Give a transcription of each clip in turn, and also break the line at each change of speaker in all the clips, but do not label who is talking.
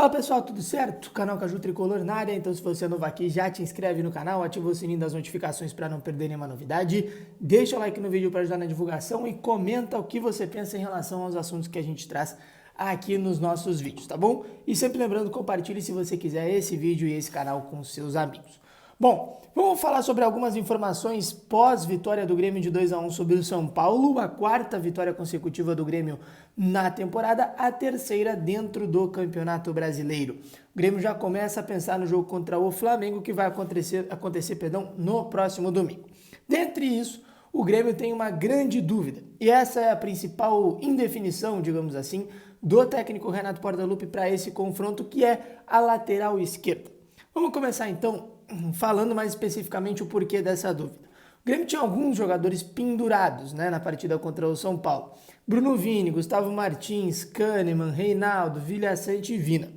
Fala pessoal, tudo certo? Canal Caju Tricolor na área, então se você é novo aqui, já te inscreve no canal, ativa o sininho das notificações para não perder nenhuma novidade, deixa o like no vídeo para ajudar na divulgação e comenta o que você pensa em relação aos assuntos que a gente traz aqui nos nossos vídeos, tá bom? E sempre lembrando, compartilhe se você quiser esse vídeo e esse canal com seus amigos. Bom, vamos falar sobre algumas informações pós-vitória do Grêmio de 2-1 sobre o São Paulo, a quarta vitória consecutiva do Grêmio na temporada, a terceira dentro do Campeonato Brasileiro. O Grêmio já começa a pensar no jogo contra o Flamengo, que vai acontecer no próximo domingo. Dentre isso, o Grêmio tem uma grande dúvida, e essa é a principal indefinição, digamos assim, do técnico Renato Portaluppi para esse confronto, que é a lateral esquerda. Vamos começar então falando mais especificamente o porquê dessa dúvida. O Grêmio tinha alguns jogadores pendurados, na partida contra o São Paulo. Bruno Vini, Gustavo Martins, Kahneman, Reinaldo, Vilhaçante e Vina.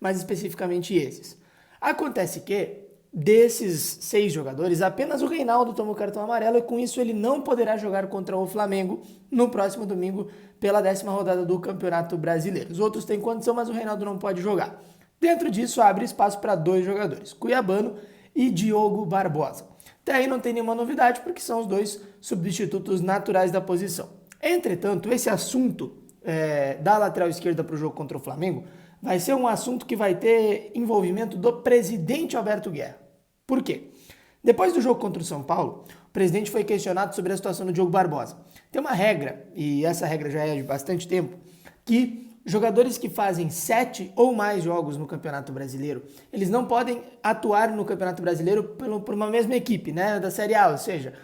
Mais especificamente esses. Acontece que, desses 6 jogadores, apenas o Reinaldo tomou cartão amarelo e com isso ele não poderá jogar contra o Flamengo no próximo domingo pela 10ª rodada do Campeonato Brasileiro. Os outros têm condição, mas o Reinaldo não pode jogar. Dentro disso, abre espaço para 2 jogadores, Cuiabano e Diogo Barbosa. Até aí não tem nenhuma novidade, porque são os 2 substitutos naturais da posição. Entretanto, esse assunto da lateral esquerda para o jogo contra o Flamengo vai ser um assunto que vai ter envolvimento do presidente Alberto Guerra. Por quê? Depois do jogo contra o São Paulo, o presidente foi questionado sobre a situação do Diogo Barbosa. Tem uma regra, e essa regra já é de bastante tempo, que jogadores que fazem 7 ou mais jogos no Campeonato Brasileiro, eles não podem atuar no Campeonato Brasileiro por uma mesma equipe, da Série A, ou seja,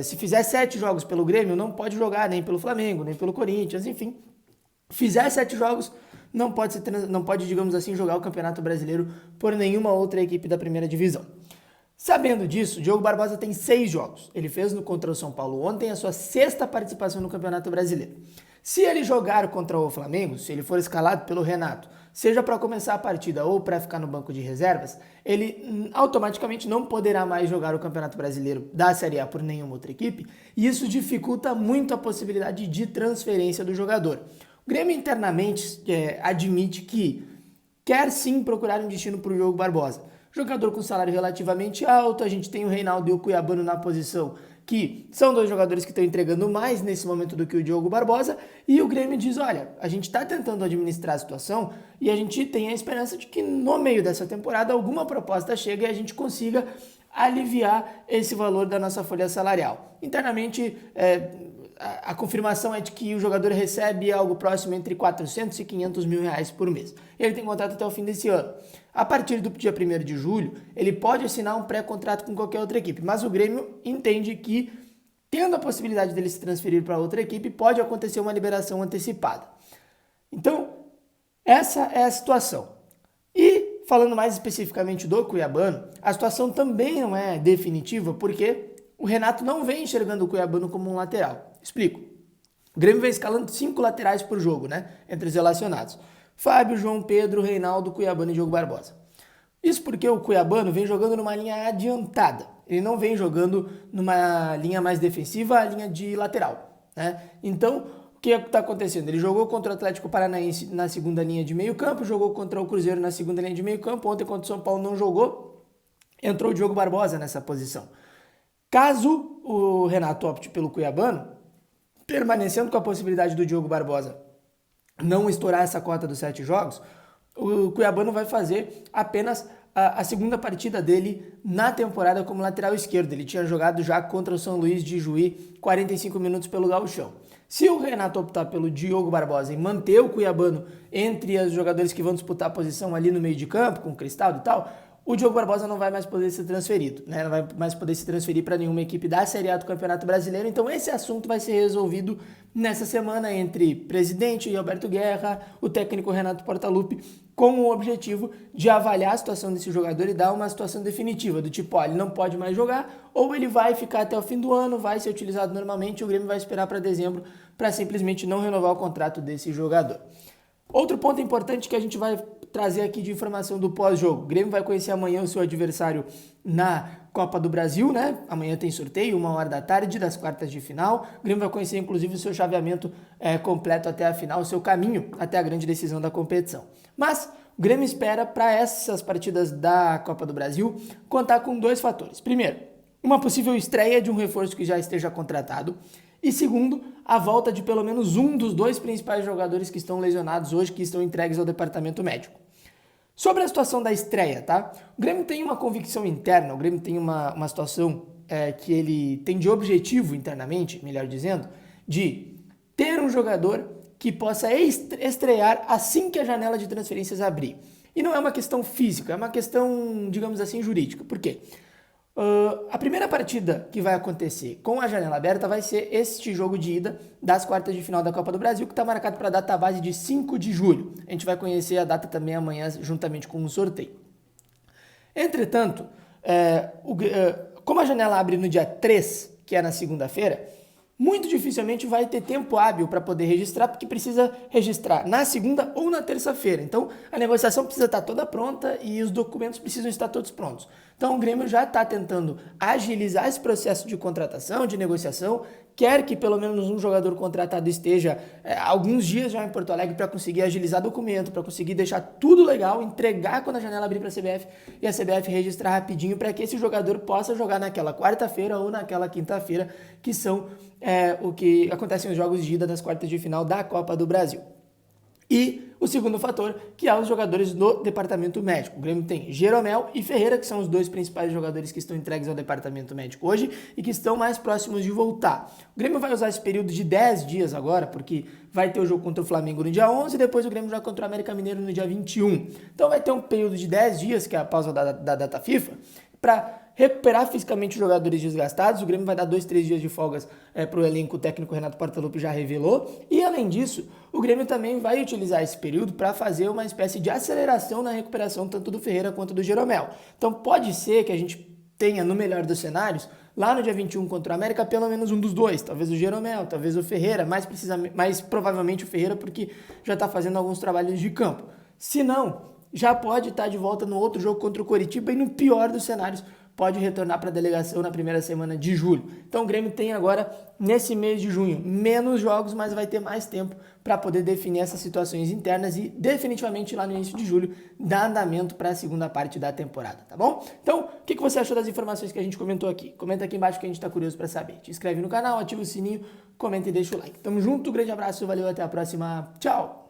se fizer 7 jogos pelo Grêmio, não pode jogar nem pelo Flamengo, nem pelo Corinthians, enfim. Fizer 7 jogos, não pode, digamos assim, jogar o Campeonato Brasileiro por nenhuma outra equipe da primeira divisão. Sabendo disso, Diogo Barbosa tem 6 jogos. Ele fez contra o São Paulo ontem a sua 6ª participação no Campeonato Brasileiro. Se ele jogar contra o Flamengo, se ele for escalado pelo Renato, seja para começar a partida ou para ficar no banco de reservas, ele automaticamente não poderá mais jogar o Campeonato Brasileiro da Série A por nenhuma outra equipe, e isso dificulta muito a possibilidade de transferência do jogador. O Grêmio internamente admite que quer sim procurar um destino para o Diogo Barbosa. Jogador com salário relativamente alto, a gente tem o Reinaldo e o Cuiabano na posição, que são 2 jogadores que estão entregando mais nesse momento do que o Diogo Barbosa, e o Grêmio diz, olha, a gente está tentando administrar a situação e a gente tem a esperança de que no meio dessa temporada alguma proposta chegue e a gente consiga aliviar esse valor da nossa folha salarial. Internamente, a confirmação é de que o jogador recebe algo próximo entre 400 e 500 mil reais por mês. Ele tem contrato até o fim desse ano. A partir do dia 1º de julho, ele pode assinar um pré-contrato com qualquer outra equipe, mas o Grêmio entende que, tendo a possibilidade dele se transferir para outra equipe, pode acontecer uma liberação antecipada. Então, essa é a situação. E, falando mais especificamente do Cuiabano, a situação também não é definitiva, porque o Renato não vem enxergando o Cuiabano como um lateral. Explico. O Grêmio vem escalando 5 laterais por jogo, entre os relacionados. Fábio, João Pedro, Reinaldo, Cuiabano e Diogo Barbosa. Isso porque o Cuiabano vem jogando numa linha adiantada. Ele não vem jogando numa linha mais defensiva, a linha de lateral. Então, o que está acontecendo? Ele jogou contra o Atlético Paranaense na 2ª linha de meio campo, jogou contra o Cruzeiro na 2ª linha de meio campo, ontem contra o São Paulo não jogou, entrou o Diogo Barbosa nessa posição. Caso o Renato opte pelo Cuiabano, permanecendo com a possibilidade do Diogo Barbosa não estourar essa cota dos 7 jogos, o Cuiabano vai fazer apenas a 2ª partida dele na temporada como lateral esquerdo. Ele tinha jogado já contra o São Luís de Juí 45 minutos pelo Gauchão. Se o Renato optar pelo Diogo Barbosa e manter o Cuiabano entre os jogadores que vão disputar a posição ali no meio de campo, com o Cristaldo e tal, o Diogo Barbosa não vai mais poder ser transferido, não vai mais poder se transferir para nenhuma equipe da Série A do Campeonato Brasileiro, então esse assunto vai ser resolvido nessa semana entre presidente Alberto Guerra, o técnico Renato Portaluppi, com o objetivo de avaliar a situação desse jogador e dar uma situação definitiva, do tipo, ele não pode mais jogar, ou ele vai ficar até o fim do ano, vai ser utilizado normalmente, e o Grêmio vai esperar para dezembro para simplesmente não renovar o contrato desse jogador. Outro ponto importante que a gente vai trazer aqui de informação do pós-jogo. O Grêmio vai conhecer amanhã o seu adversário na Copa do Brasil, Amanhã tem sorteio, 13h das quartas de final. O Grêmio vai conhecer, inclusive, o seu chaveamento completo até a final, o seu caminho até a grande decisão da competição. Mas O Grêmio espera, para essas partidas da Copa do Brasil, contar com 2 fatores. Primeiro, uma possível estreia de um reforço que já esteja contratado. E segundo, a volta de pelo menos um dos 2 principais jogadores que estão lesionados hoje, que estão entregues ao departamento médico. Sobre a situação da estreia, tá? O Grêmio tem uma convicção interna, o Grêmio tem uma situação que ele tem de objetivo internamente, melhor dizendo, de ter um jogador que possa estrear assim que a janela de transferências abrir. E não é uma questão física, é uma questão, digamos assim, jurídica. Por quê? A primeira partida que vai acontecer com a janela aberta vai ser este jogo de ida das quartas de final da Copa do Brasil, que está marcado para a data base de 5 de julho. A gente vai conhecer a data também amanhã, juntamente com um sorteio. Entretanto, como a janela abre no dia 3, que é na segunda-feira, muito dificilmente vai ter tempo hábil para poder registrar, porque precisa registrar na segunda ou na terça-feira. Então, a negociação precisa estar toda pronta e os documentos precisam estar todos prontos. Então, o Grêmio já está tentando agilizar esse processo de contratação, de negociação, quer que pelo menos um jogador contratado esteja alguns dias já em Porto Alegre para conseguir agilizar documento, para conseguir deixar tudo legal, entregar quando a janela abrir para a CBF e a CBF registrar rapidinho para que esse jogador possa jogar naquela quarta-feira ou naquela quinta-feira, que são o que acontecem os jogos de ida das quartas de final da Copa do Brasil. E o segundo fator, que é os jogadores do departamento médico. O Grêmio tem Jeromel e Ferreira, que são os 2 principais jogadores que estão entregues ao departamento médico hoje e que estão mais próximos de voltar. O Grêmio vai usar esse período de 10 dias agora, porque vai ter o jogo contra o Flamengo no dia 11 e depois o Grêmio joga contra o América Mineiro no dia 21. Então vai ter um período de 10 dias, que é a pausa da data FIFA, para recuperar fisicamente os jogadores desgastados. O Grêmio vai dar 2, 3 dias de folgas para o elenco. O técnico Renato Portaluppi já revelou. E além disso, o Grêmio também vai utilizar esse período para fazer uma espécie de aceleração na recuperação tanto do Ferreira quanto do Jeromel. Então pode ser que a gente tenha, no melhor dos cenários, lá no dia 21 contra o América, pelo menos um dos 2, talvez o Jeromel, talvez o Ferreira, mais provavelmente o Ferreira, porque já está fazendo alguns trabalhos de campo. Se não, já pode estar de volta no outro jogo contra o Coritiba e, no pior dos cenários, pode retornar para a delegação na primeira semana de julho. Então o Grêmio tem agora, nesse mês de junho, menos jogos, mas vai ter mais tempo para poder definir essas situações internas e definitivamente lá no início de julho dar andamento para a segunda parte da temporada, tá bom? Então, o que você achou das informações que a gente comentou aqui? Comenta aqui embaixo que a gente está curioso para saber. Te inscreve no canal, ativa o sininho, comenta e deixa o like. Tamo junto, grande abraço, valeu, até a próxima, tchau!